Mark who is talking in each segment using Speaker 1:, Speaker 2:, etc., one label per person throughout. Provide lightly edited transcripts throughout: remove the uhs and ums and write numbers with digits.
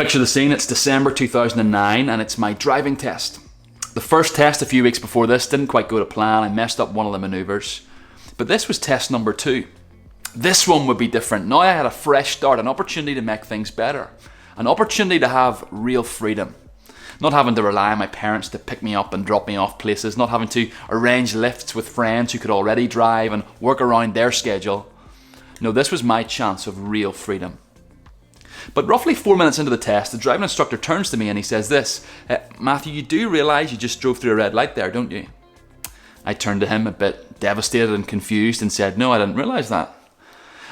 Speaker 1: Picture the scene, it's December 2009 and it's my driving test. The first test a few weeks before this didn't quite go to plan. I messed up one of the manoeuvres. But this was test number 2. This one would be different. Now I had a fresh start, an opportunity to make things better. An opportunity to have real freedom. Not having to rely on my parents to pick me up and drop me off places. Not having to arrange lifts with friends who could already drive and work around their schedule. No, this was my chance of real freedom. But roughly 4 minutes into the test, the driving instructor turns to me and he says this, Matthew, you do realise you just drove through a red light there, don't you? I turned to him a bit devastated and confused and said, no, I didn't realise that.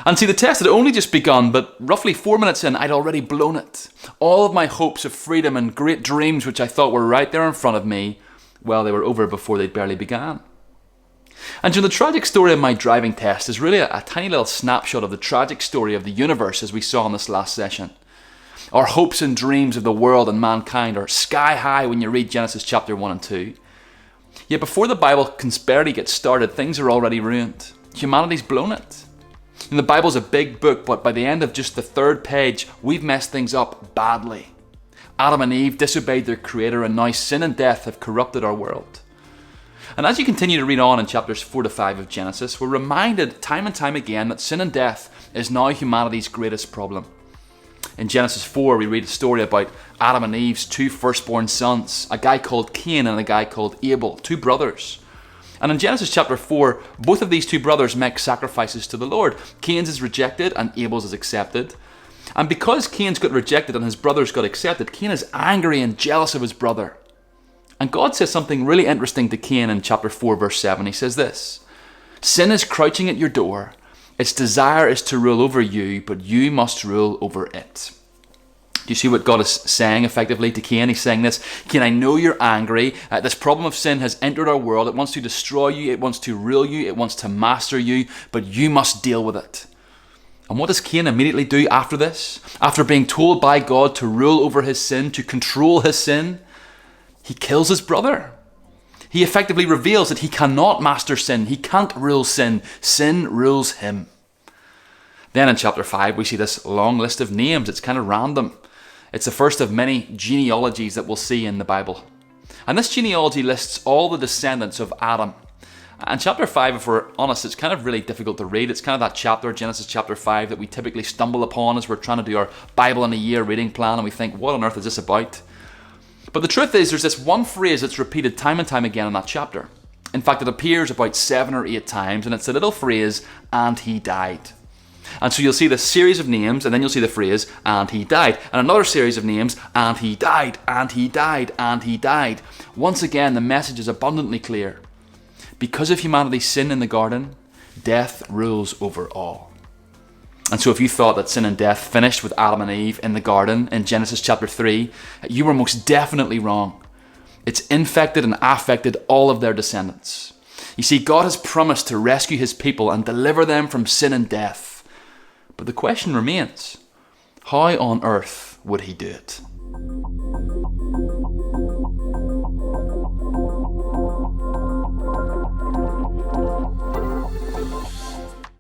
Speaker 1: And see, the test had only just begun, but roughly 4 minutes in, I'd already blown it. All of my hopes of freedom and great dreams, which I thought were right there in front of me, well, they were over before they'd barely began. And the tragic story of my driving test is really a tiny little snapshot of the tragic story of the universe as we saw in this last session. Our hopes and dreams of the world and mankind are sky high when you read Genesis chapter 1 and 2. Yet before the Bible can barely get started, things are already ruined. Humanity's blown it. And the Bible's a big book, but by the end of just the 3rd page, we've messed things up badly. Adam and Eve disobeyed their Creator, and now sin and death have corrupted our world. And as you continue to read on in chapters 4 to 5 of Genesis, we're reminded time and time again that sin and death is now humanity's greatest problem. In Genesis 4, we read a story about Adam and Eve's 2 firstborn sons, a guy called Cain and a guy called Abel, 2 brothers. And in Genesis chapter 4, both of these 2 brothers make sacrifices to the Lord. Cain's is rejected and Abel's is accepted. And because Cain's got rejected and his brothers got accepted, Cain is angry and jealous of his brother. And God says something really interesting to Cain in chapter 4 verse 7. He says this, sin is crouching at your door. Its desire is to rule over you, but you must rule over it. Do you see what God is saying effectively to Cain? He's saying this, Cain, I know you're angry. This problem of sin has entered our world. It wants to destroy you. It wants to rule you. It wants to master you, but you must deal with it. And what does Cain immediately do after this? After being told by God to rule over his sin, to control his sin, he kills his brother. He effectively reveals that he cannot master sin. He can't rule sin. Sin rules him. Then in chapter 5, we see this long list of names. It's kind of random. It's the first of many genealogies that we'll see in the Bible. And this genealogy lists all the descendants of Adam. And chapter 5, if we're honest, it's kind of really difficult to read. It's kind of that chapter, Genesis chapter 5, that we typically stumble upon as we're trying to do our Bible in a year reading plan, and we think, what on earth is this about? But the truth is, there's this one phrase that's repeated time and time again in that chapter. In fact, it appears about 7 or 8 times, and it's the little phrase, and he died. And so you'll see this series of names, and then you'll see the phrase, and he died. And another series of names, and he died, and he died, and he died. Once again, the message is abundantly clear. Because of humanity's sin in the garden, death rules over all. And so if you thought that sin and death finished with Adam and Eve in the garden in Genesis chapter 3, you were most definitely wrong. It's infected and affected all of their descendants. You see, God has promised to rescue his people and deliver them from sin and death. But the question remains, how on earth would he do it?